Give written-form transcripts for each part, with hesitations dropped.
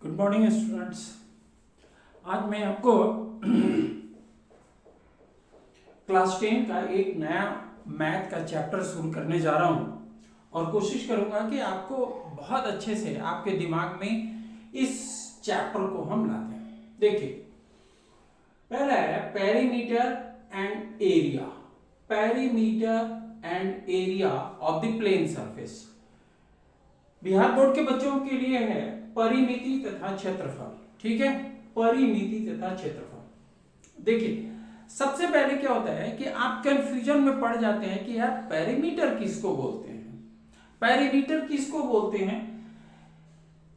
Good morning students. आज मैं आपको क्लास 10 का एक नया मैथ का चैप्टर शुरू करने जा रहा हूं और कोशिश करूंगा कि आपको बहुत अच्छे से आपके दिमाग में इस चैप्टर को हम लाते हैं। देखिए, पहला है perimeter and area. Perimeter and area of the plane surface. Bihar board के बच्चों के लिए है परिमिति तथा क्षेत्रफल। ठीक है, परिमिति तथा क्षेत्रफल। देखिए, सबसे पहले क्या होता है कि आप कंफ्यूजन में पड़ जाते हैं कि यार पेरीमीटर किसको बोलते हैं, पेरीमीटर किसको बोलते हैं,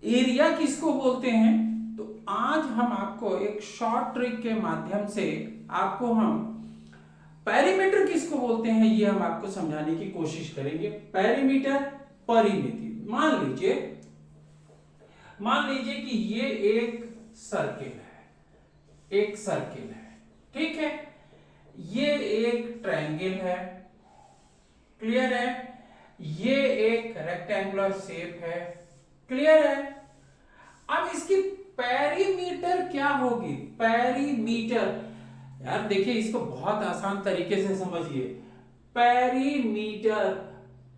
एरिया किसको बोलते हैं। तो आज हम आपको एक शॉर्ट ट्रिक के माध्यम से आपको हम पेरीमीटर किसको बोलते हैं ये हम आपको समझाने की कोशिश करेंगे। पेरीमीटर, परिमिति। मान लीजिए कि ये एक सर्किल है, एक सर्किल है, ठीक है। ये एक ट्रायंगल है, क्लियर है। ये एक रेक्टेंगुलर शेप है, क्लियर है। अब इसकी पेरीमीटर क्या होगी? पेरीमीटर, यार देखिए, इसको बहुत आसान तरीके से समझिए। पेरीमीटर,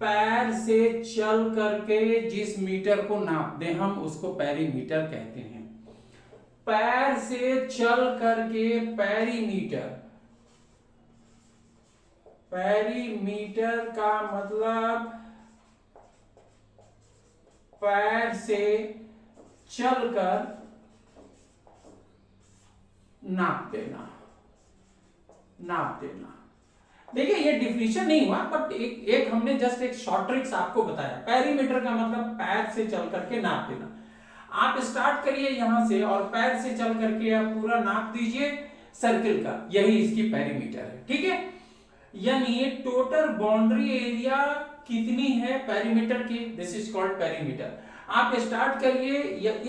पैर से चल करके जिस मीटर को नाप दें हम उसको पेरीमीटर कहते हैं। पैर से चल करके पेरीमीटर, पेरीमीटर का मतलब पैर से चलकर नाप देना, नाप देना। देखिए, ये डिफिनेशन नहीं हुआ, बट एक हमने जस्ट एक शॉर्ट ट्रिक्स आपको बताया। पेरीमीटर का मतलब पैर से चल करके नाप देना। आप स्टार्ट करिए यहां से और पैर से चल करके आप पूरा नाप दीजिए सर्किल का, यही इसकी पेरीमीटर है, ठीक है। यानी टोटल बाउंड्री एरिया कितनी है पेरीमीटर की, दिस इज कॉल्ड पेरीमीटर। आप स्टार्ट करिए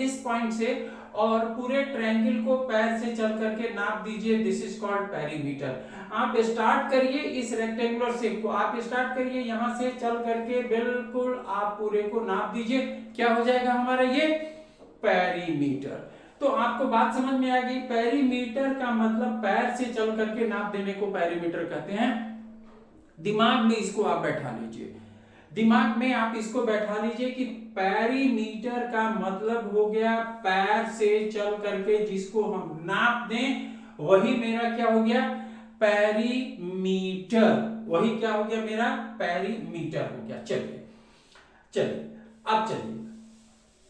इस पॉइंट से और पूरे ट्रायंगल को पैर से चल करके नाप दीजिए, दिस इज कॉल्ड पेरीमीटर। आप स्टार्ट करिए इस रेक्टेंगुलर शेप को, आप स्टार्ट करिए यहां से चल करके बिल्कुल आप पूरे को नाप दीजिए, क्या हो जाएगा हमारा ये पेरीमीटर। तो आपको बात समझ में आ गई। पेरीमीटर का मतलब पैर से चल करके नाप देने को पेरीमीटर कहते हैं। दिमाग में इसको आप बैठा लीजिए, दिमाग में आप इसको बैठा लीजिए कि पेरीमीटर का मतलब हो गया पैर से चल करके जिसको हम नाप दें, वही मेरा क्या हो गया, पेरीमीटर। वही क्या हो गया, मेरा पेरीमीटर हो गया। चलिए चलिए अब चलिए,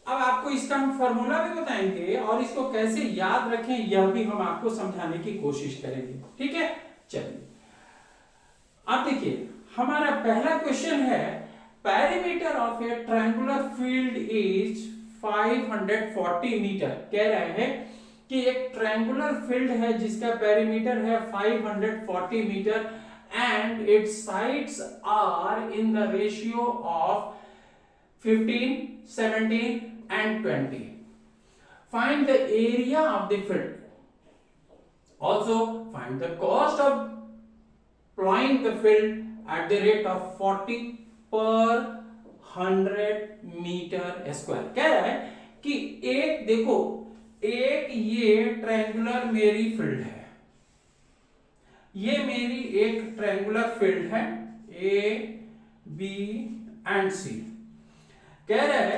अब आपको इसका हम फॉर्मूला भी बताएंगे और इसको कैसे याद रखें यह भी हम आपको समझाने की कोशिश करेंगे, ठीक है। चलिए, अब देखिए, हमारा पहला क्वेश्चन है perimeter of a triangular field is 540 metre. कह रहा है कि एक ट्रायंगुलर फील्ड है जिसका पेरीमीटर है 540 metre and its sides are in the ratio of 15, 17 and 20. Find the area of the field. Also find the cost of plowing the field at the rate of 40 per 100 meter square. कह रहा है कि एक देखो, एक ये triangular मेरी field है, ये मेरी एक ट्रायंगुलर फील्ड है A, B and C। कह रहा है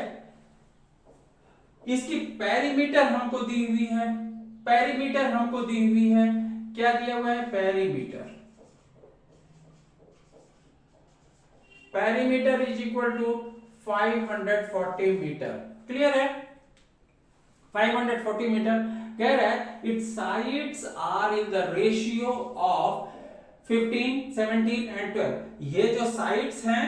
इसकी पेरीमीटर हमको दी हुई है, पेरीमीटर हमको दी हुई है, क्या दिया हुआ है, perimeter. Perimeter is equal to 540 metre, clear है। 540 मीटर कह रहा है its sides are in the ratio of 15, 17 and 12। ये जो साइड्स हैं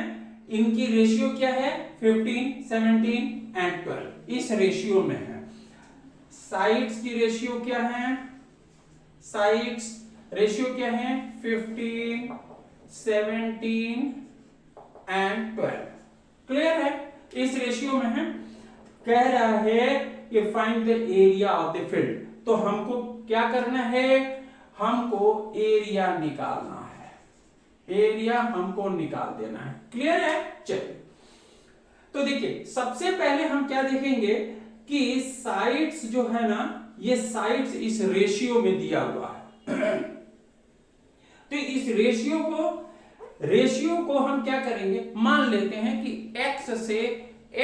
इनकी रेशियो क्या है, 15, 17 एंड 12, इस रेशियो में है। साइड्स की रेशियो क्या है, साइड्स रेशियो क्या है, 15, 17 एंड 12, क्लियर है, इस रेशियो में है। कह रहा है कि find the area of the field. तो हमको क्या करना है, हमको एरिया निकालना है, एरिया हमको निकाल देना है, क्लियर है। चलिए, तो देखिए, सबसे पहले हम क्या देखेंगे कि साइड्स जो है ना, ये साइड्स इस रेशियो में दिया हुआ है। तो इस रेशियो को हम क्या करेंगे, मान लेते हैं कि x से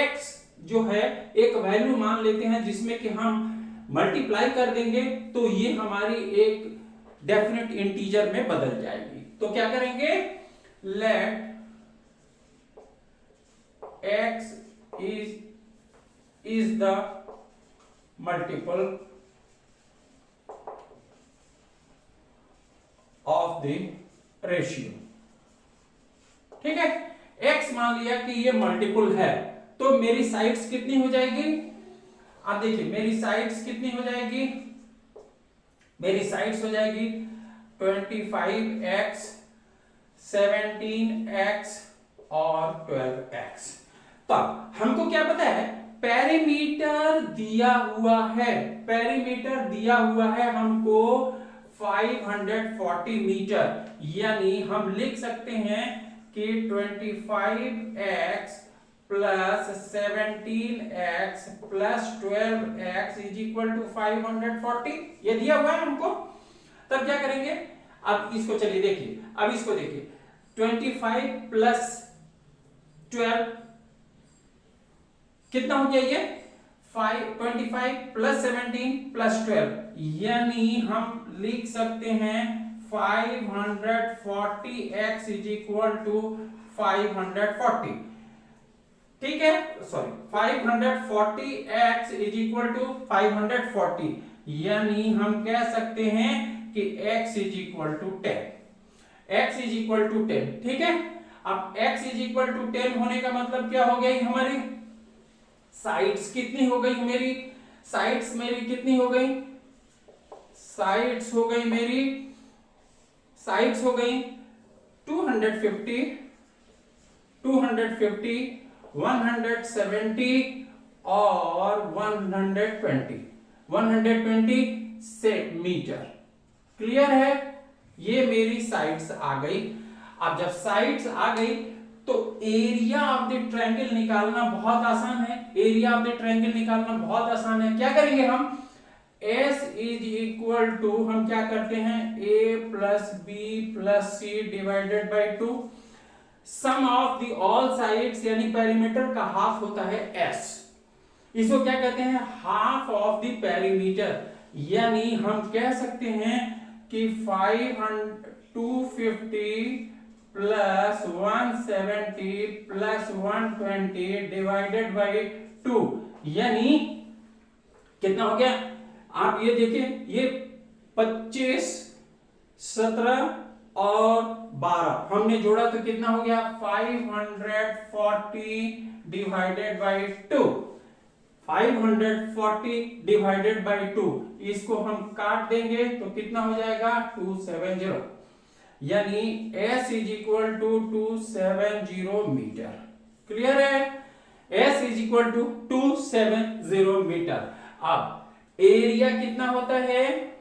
x जो है एक वैल्यू मान लेते हैं जिसमें कि हम मल्टीप्लाई कर देंगे तो ये हमारी एक डेफिनेट इंटीजर में बदल जाएगी। तो क्या करेंगे, late x is the multiple of the ratio। ठीक है, x मान लिया कि ये मल्टीपल है, तो मेरी साइड्स कितनी हो जाएगी, आप देखिए मेरी साइड्स कितनी हो जाएगी, मेरी साइड्स हो जाएगी 25x, 17x और 12x। तब हमको क्या पता है, पेरीमीटर दिया हुआ है, पेरीमीटर दिया हुआ है हमको 540 मीटर, यानी हम लिख सकते हैं कि 25x plus 17x plus 12x is equal to 540, ये दिया हुआ है हमको। तब क्या करेंगे, अब इसको चलिए देखिए, अब इसको देखिए 25 प्लस 12 कितना हो गया, ये 25 प्लस 17 प्लस 12, यानी हम लिख सकते हैं 540x इज इक्वल टू 540। ठीक है, sorry 540x is equal to 540, यानी हम कह सकते हैं कि x is equal to 10, x is equal to 10। ठीक है, अब x इज इक्वल टू 10 होने का मतलब क्या हो गई, हमारी साइड्स कितनी हो गई, मेरी साइड्स मेरी कितनी हो गई, साइड्स हो गई मेरी, साइड्स हो गई 250, 250, 170 और 120 सेंटीमीटर। क्लियर है, ये मेरी साइड्स आ गई। अब जब साइड्स आ गई तो एरिया ऑफ द ट्रायंगल निकालना बहुत आसान है, एरिया ऑफ द ट्रायंगल निकालना बहुत आसान है। क्या करेंगे हम, S इज इक्वल टू, हम क्या करते हैं, a plus B plus C divided by 2, sum of the all sides यानी पेरीमीटर का हाफ होता है s, इसको क्या कहते हैं, हाफ ऑफ द पेरीमीटर, यानी हम कह सकते हैं कि 250 प्लस 170 प्लस 120 डिवाइडेड बाई 2, यानी कितना हो गया, आप ये देखिए, ये 25, 17 और 12 हमने जोड़ा तो कितना हो गया, 540 डिवाइडेड बाई 2, 540 डिवाइडेड बाई 2, इसको हम काट देंगे तो कितना हो जाएगा 270, यानी S is equal to 270 metre. Clear है, S is equal to 270 metre. अब एरिया कितना होता है,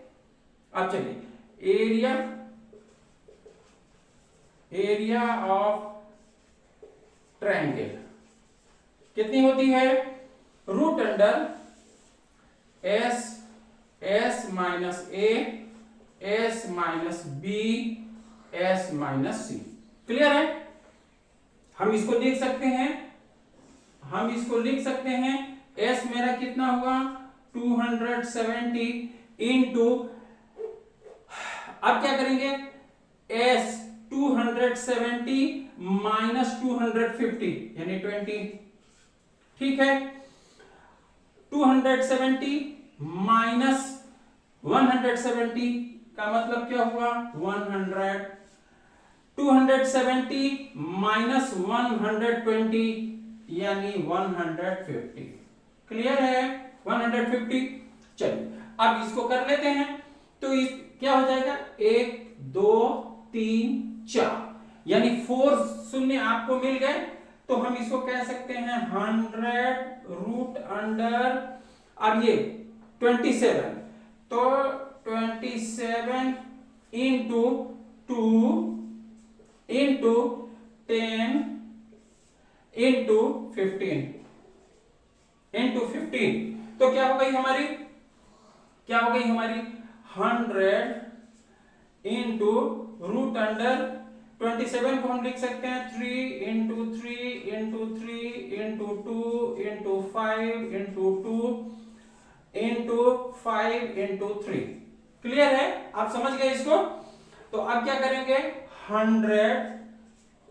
अब चलिए एरिया ऑफ ट्रायंगल कितनी होती है, root under S minus A, S minus B, S minus C. Clear है, हम इसको लिख सकते हैं, S मेरा कितना हुआ 270 इंटू, अब क्या करेंगे, S 270 माइनस 250 यानी 20। ठीक है, 270 माइनस 170 का मतलब क्या हुआ 100, 270 माइनस 120 यानी 150। क्लियर है, 150। चलिए अब इसको कर लेते हैं, तो इस क्या हो जाएगा, 1 2 3 4 यानी 4 शून्य आपको मिल गए, तो हम इसको कह सकते हैं 100 रूट अंडर, अब ये 27, तो 27 इंटू 2 इंटू 10 इंटू 15 इंटू 15, तो क्या हो गई हमारी 100 इंटू रूट अंडर 27 को हम लिख सकते हैं 3 into 3 into 3 into 2 into 5 into 2 into 5 into 3। Clear है? आप समझ गए इसको? तो अब क्या करेंगे 100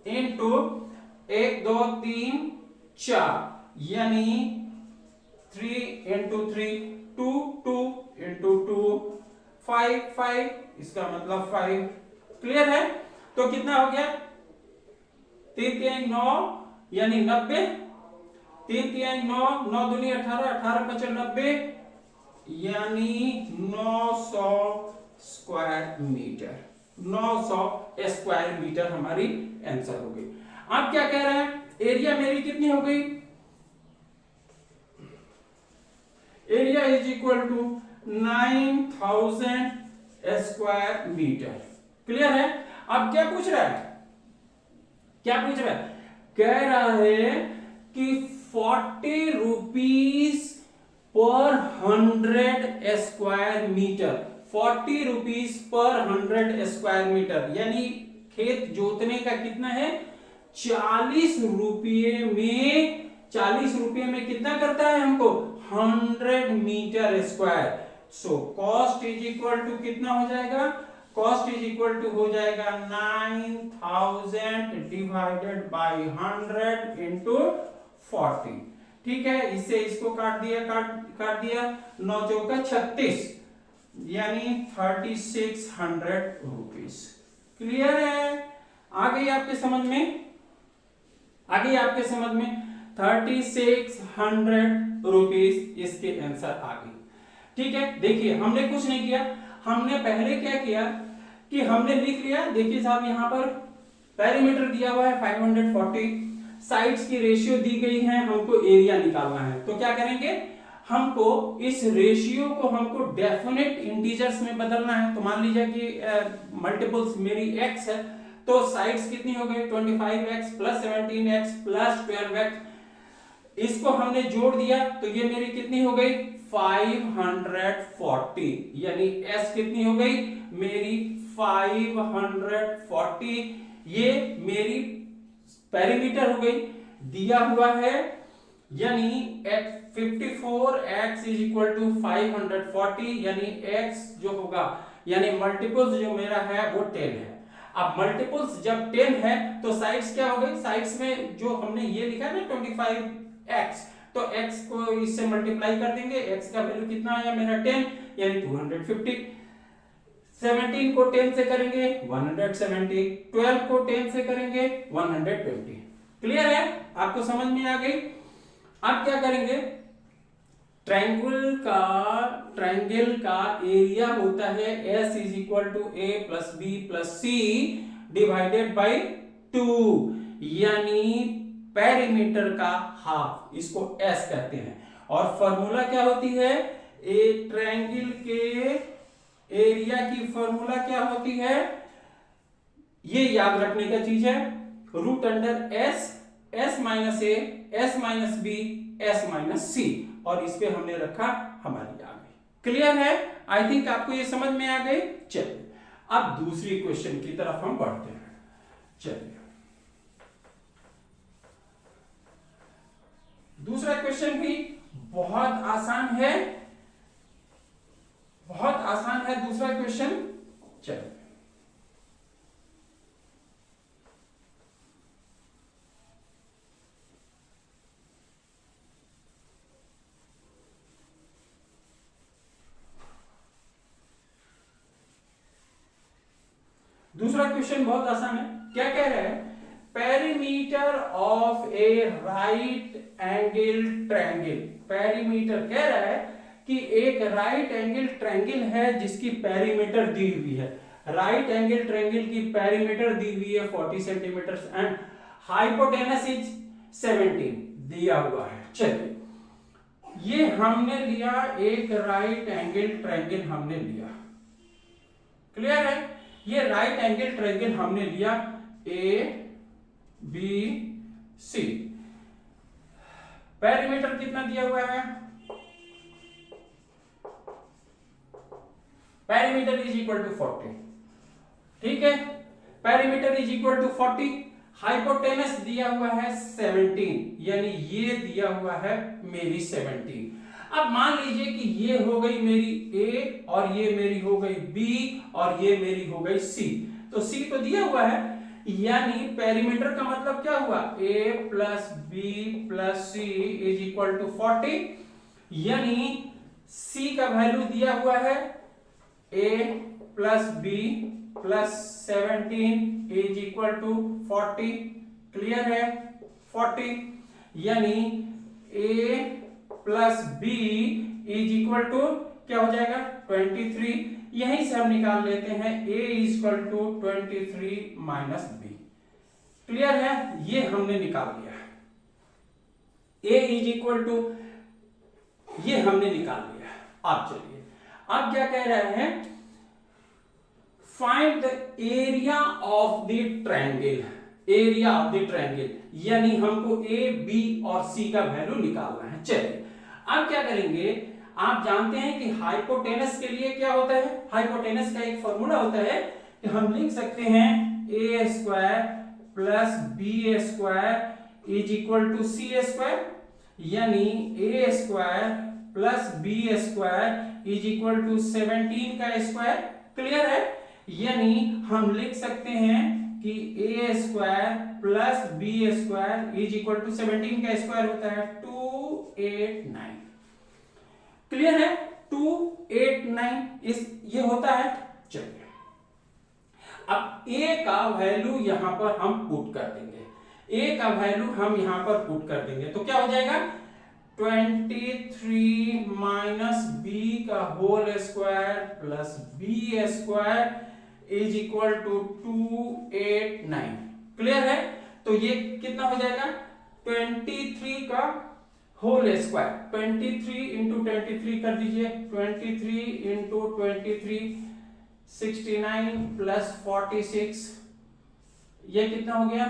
इंटू 1 2 3 4 यानी 3 इंटू 3 2 2 इंटू 2 5 5 इसका मतलब 5। क्लियर है? तो कितना हो गया 3 3 9 यानी 90 3 3 9 9 दूनी 18 18 5 90 यानी 900 स्क्वायर मीटर 900 स्क्वायर मीटर हमारी आंसर हो गई। आप क्या कह रहे हैं एरिया मेरी कितनी हो गई area is equal to 9000 square metre. Clear है? अब क्या पूछ रहा है कह रहा है कि 40 रुपीस पर 100 स्क्वायर मीटर 40 रुपीस पर 100 स्क्वायर मीटर यानी खेत जोतने का कितना है 40 रुपये में कितना करता है हमको 100 metre square. So cost is equal to कितना हो जाएगा कॉस्ट इज इक्वल टू हो जाएगा 9000 डिवाइडेड बाय 100 इंटू 40। ठीक है इससे इसको काट दिया 9 चौका 36 यानी 3600 रुपीस। क्लियर है? आ गई आपके समझ में 3600 रुपीस इसके आंसर आ गई। ठीक है देखिए हमने कुछ नहीं किया हमने पहले क्या किया कि हमने लिख लिया। देखिए साहब यहाँ पर पेरीमीटर दिया हुआ है 540 साइड्स की रेशियो दी गई है हमको एरिया निकालना है। तो क्या करेंगे हमको इस रेशियो को हमको डेफिनेट इंटीजर्स में बदलना है। तो मान लीजिए कि मल्टीपल्स मेरी x है तो साइड्स कितनी हो गई 25x plus 17x plus 12x इसको हमने जोड़ दिया तो ये मेरी कितनी हो गई 540 यानी s कितनी हो गई मेरी 540 ये मेरी पेरीमीटर हो गई दिया हुआ है यानी 54x इज इक्वल टू 540 यानी x जो होगा यानी मल्टीपल्स जो मेरा है वो 10 है। अब मल्टीपल्स जब 10 है तो साइड्स क्या हो गई साइड्स में जो हमने ये लिखा है ना 25x तो x को इससे मल्टीप्लाई कर देंगे x का वैल्यू कितना आया मेरा 10 यानी 250 17 को 10 से करेंगे 170 12 को 10 से करेंगे 120। क्लियर है? आपको समझ में आ गई? अब क्या करेंगे ट्रायंगल का एरिया होता है S is equal to A plus B plus C divided by 2 यानी पेरीमीटर का हाफ इसको S कहते हैं। और फॉर्मूला क्या होती है एक ट्रायंगल के एरिया की फॉर्मूला क्या होती है ये याद रखने का चीज है root under S minus A S minus B S minus C और इस पे हमने रखा हमारी आ गई। क्लियर है? आई थिंक आपको ये समझ में आ गई। चलिए अब दूसरी क्वेश्चन की तरफ हम बढ़ते हैं। चलिए दूसरा क्वेश्चन भी बहुत आसान है दूसरा क्वेश्चन। चलिए दूसरा क्वेश्चन बहुत आसान है। क्या कह रहे हैं perimeter of A right angle triangle. Perimeter कह रहा है कि एक राइट एंगल ट्रायंगल है जिसकी पेरीमीटर दी हुई है। राइट एंगल ट्रायंगल की पेरीमीटर दी हुई है 40 सेंटीमीटर एंड हाइपोटेनस इज 17 दिया हुआ है। चलिए ये हमने लिया एक राइट एंगल ट्रायंगल हमने लिया। क्लियर है? ये राइट एंगल ट्रायंगल हमने लिया A B C। पेरीमीटर कितना दिया हुआ है पेरीमीटर इज इक्वल टू 40, ठीक है, perimeter is equal to 40, hypotenuse दिया हुआ है 17, यानी ये दिया हुआ है मेरी 17। अब मान लीजिए कि ये हो गई मेरी A और ये मेरी हो गई B और ये मेरी हो गई C, तो C तो दिया हुआ है, यानी पेरीमीटर का मतलब क्या हुआ, A plus B plus C is equal to 40, यानी C का वैल्यू दिया हुआ है A plus B plus 17 is equal to 40, clear है 40, यानी A plus B is equal to क्या हो जाएगा 23, यहीं से हम निकाल लेते हैं A is equal to 23 minus B, clear है, ये हमने निकाल लिया, A इज इक्वल टू ये हमने निकाल लिया। अब चलिए अब क्या कह रहे हैं, find the area of the triangle, area of the triangle, यानी हमको A B और C का वैल्यू निकालना है। चलिए अब क्या करेंगे, आप जानते हैं कि हाइपोटेनस के लिए क्या होता है, हाइपोटेनस का एक फॉर्मूला होता है कि हम लिख सकते हैं a square plus B square is equal to C square, यानी a square plus B square is equal to 17 का स्क्वायर, क्लियर है, यानी हम लिख सकते हैं कि a square plus B square is equal to 17 का स्क्वायर होता है 289, क्लियर है, 289 इस ये होता है। चलिए अब a का वैल्यू यहां पर हम पुट कर देंगे, a का वैल्यू हम यहां पर पुट कर देंगे, तो क्या हो जाएगा 23 माइनस b का whole square plus b square is equal to 289, clear है, तो ये कितना हो जाएगा 23 का होल स्क्वायर, 23 इंटू 23 कर दीजिए, 23 इंटू 23 69 प्लस 46, ये कितना हो गया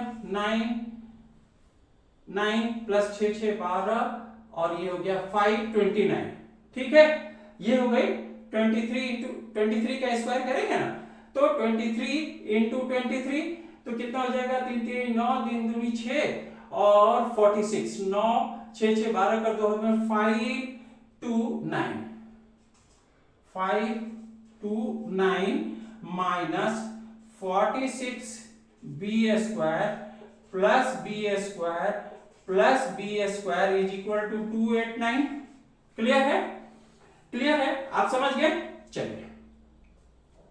9 प्लस 6 6 12 और ये हो गया 529, ठीक है, ये हो गई 23 इंटू 23 का स्क्वायर करेंगे ना, तो 23 इंटू 23 तो कितना हो जाएगा 3 3 9 3 दूनी 6 और 46 9 6 6 12 कर दो हमें 529 minus 46 B square plus B square plus B square is equal to 289, clear है, क्लियर है, आप समझ गए। चलिए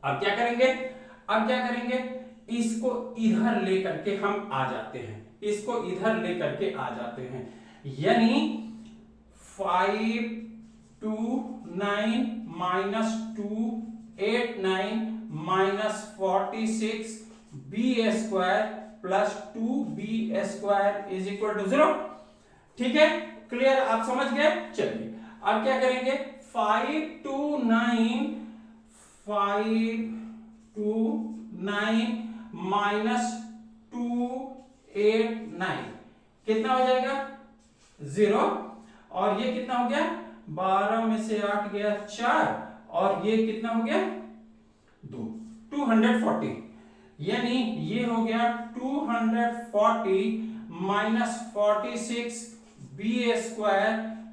अब क्या करेंगे, अब क्या करेंगे, इसको इधर लेकर के हम आ जाते हैं, इसको इधर लेकर के आ जाते हैं, यानी 529 minus 289 minus 46 B square plus 2b square is equal to 0, ठीक है, क्लियर, आप समझ गए। चलिए अब क्या करेंगे 529 माइनस 289 कितना हो जाएगा 0, और ये कितना हो गया 12 में से 8 गया 4 और ये कितना हो गया 2 240, यानी ये हो गया 240 minus 46 B square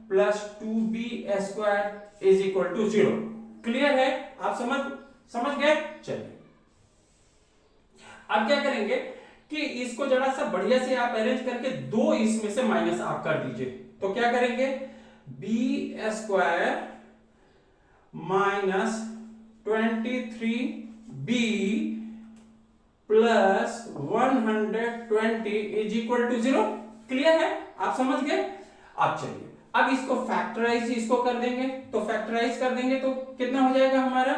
plus 2b square is equal to 0, clear है, आप समझ गए। चलिए अब क्या करेंगे कि इसको जरा सा बढ़िया से आप अरेंज करके दो इसमें से माइनस आप कर दीजिए, तो क्या करेंगे B square minus 23b plus 120 is equal to 0, clear है, आप समझ गए। अब चलिए अब इसको फैक्टराइज इसको कर देंगे, तो फैक्टराइज कर देंगे तो कितना हो जाएगा हमारा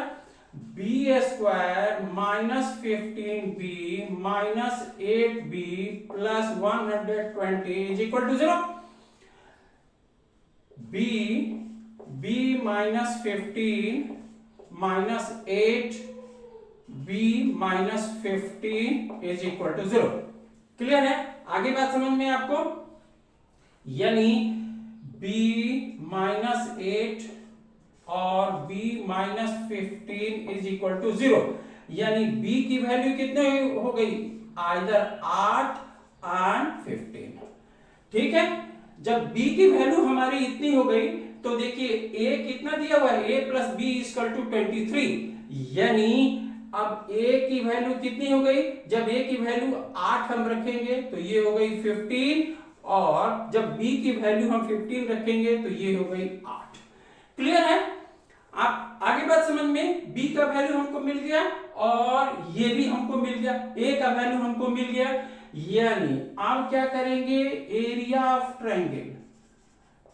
B square minus 15b minus 8b plus 120 is equal to 0, b minus 15 minus 8b minus 15 is equal to 0, clear है, आगे बात समझ में आपको, यानी b माइनस 8 और b minus 15 is equal to 0, यानी b की वैल्यू कितने हो गई, आइदर 8 एंड 15। ठीक है, जब b की वैल्यू हमारी इतनी हो गई तो देखिए a कितना दिया हुआ है, a plus b equal to 23, यानी अब a की वैल्यू कितनी हो गई, जब a की वैल्यू 8 हम रखेंगे तो ये हो गई 15, और जब b की वैल्यू हम 15 रखेंगे तो ये हो गई 8। क्लियर है, आप आगे बात समझ में, b का वैल्यू हमको मिल गया और ये भी हमको मिल गया, a का वैल्यू हमको मिल गया, यानी आप क्या करेंगे, area of triangle,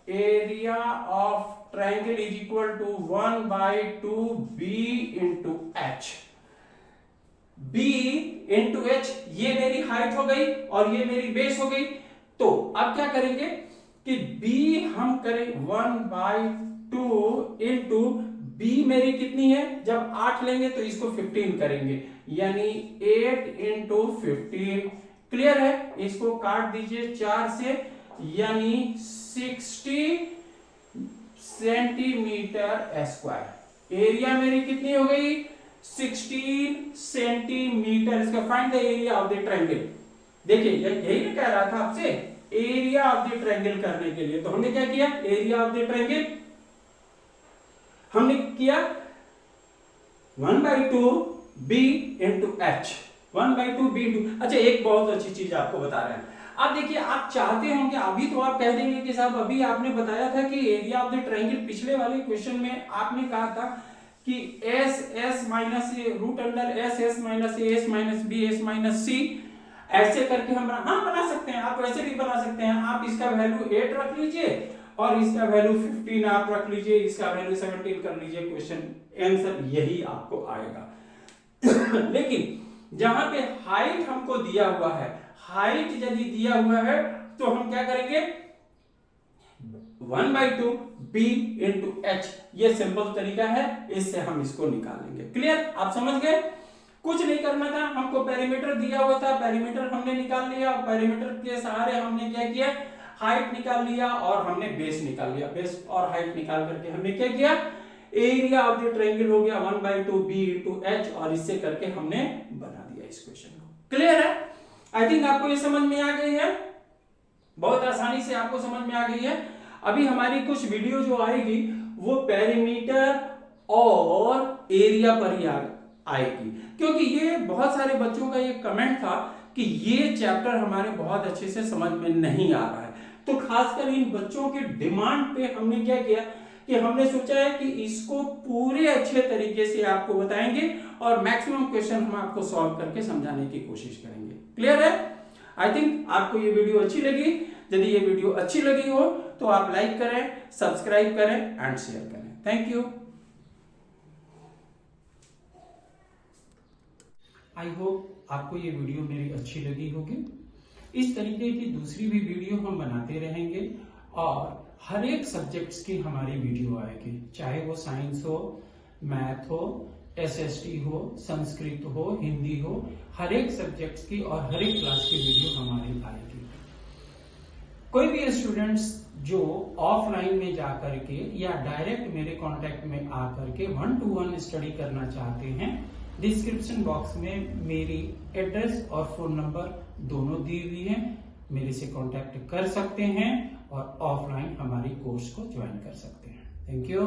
area of triangle is equal to 1/2 b into h। b into h, ये मेरी हाइट हो गई और ये मेरी बेस हो गई। तो अब क्या करेंगे कि b हम करें 1/2 इंटू b मेरी कितनी है, जब 8 लेंगे तो इसको 15 करेंगे, यानी 8 इंटू 15। क्लियर है, इसको काट दीजिए 4 से, यानी 60 सेंटीमीटर स्क्वायर। एरिया मेरी कितनी हो गई, 16 सेंटीमीटर। इसका find the area of the triangle. देखिए यही मैं कह रहा था आपसे, एरिया ऑफ द ट्रायंगल करने के लिए तो हमने क्या किया, एरिया ऑफ द ट्रायंगल हमने किया 1/2 b into h, 1/2 b into. अच्छा, एक बहुत अच्छी चीज आपको बता रहे हैं। अब देखिए, आप चाहते होंगे अभी तो आप कह देंगे कि साहब अभी आपने बताया था कि एरिया ऑफ द ट्रायंगल, पिछले वाले क्वेश्चन में आपने कहा था कि s minus root under s minus a minus b minus c, ऐसे करके हम बना सकते हैं। आप वैसे भी बना सकते हैं, आप इसका वैल्यू 8 रख लीजिए और इसका वैल्यू 15 आप रख लीजिए, इसका वैल्यू 17 कर लीजिए, क्वेश्चन आंसर यही आपको आएगा। लेकिन जहां पे हाइट हमको दिया हुआ है, हाइट यदि दिया हुआ है तो हम क्या करेंगे, 1/2 b इंटू h, ये सिंपल तरीका है, इससे हम इसको निकालेंगे। क्लियर, आप समझ गए, कुछ नहीं करना था, हमको पेरीमीटर दिया हुआ था, पेरीमीटर हमने निकाल लिया, पेरीमीटर के सहारे हमने क्या किया, हाइट निकाल लिया और हमने बेस निकाल लिया, बेस और हाइट निकाल करके हमने क्या किया, एरिया ऑफ द ट्रायंगल हो गया 1/2 b इंटू h, और इससे करके हमने बना दिया इस क्वेश्चन को। क्लियर है, आई थिंक आपको ये समझ में आ गई है, बहुत आसानी से आपको समझ में आ गई है। अभी हमारी कुछ वीडियो जो आएगी वो पेरीमीटर और एरिया पर ही आएगी, क्योंकि ये बहुत सारे बच्चों का ये कमेंट था कि ये चैप्टर हमारे बहुत अच्छे से समझ में नहीं आ रहा है। तो खासकर इन बच्चों के डिमांड पे हमने क्या किया कि हमने सोचा है कि इसको पूरे अच्छे तरीके से आपको बताएंगे और मैक्सिमम क्वेश्चन हम आपको सॉल्व करके समझाने की कोशिश करेंगे। क्लियर है, आई थिंक आपको ये वीडियो अच्छी लगी। यदि ये वीडियो अच्छी लगी हो तो आप लाइक करें, सब्सक्राइब करें एंड शेयर करें। Thank you. आई होप आपको ये वीडियो मेरी अच्छी लगी होगी। इस तरीके की दूसरी भी वीडियो हम बनाते रहेंगे और हर एक सब्जेक्ट्स की हमारी वीडियो आएगी, चाहे वो साइंस हो, मैथ हो, एसएसटी हो, संस्कृत हो, हिंदी हो, हर एक सब्जेक्ट्स की और हर एक क्लास की वीडियो हमारी आएगी। कोई भी स्टूडेंट्स जो ऑफलाइन में जाकर के या डायरेक्ट मेरे कांटेक्ट में आकर के 1-to-1 स्टडी करना चाहते हैं, डिस्क्रिप्शन बॉक्स में मेरी एड्रेस और फोन नंबर दोनों दी हुई है, मेरे से कांटेक्ट कर सकते हैं और ऑफलाइन हमारी कोर्स को ज्वाइन कर सकते हैं। Thank you.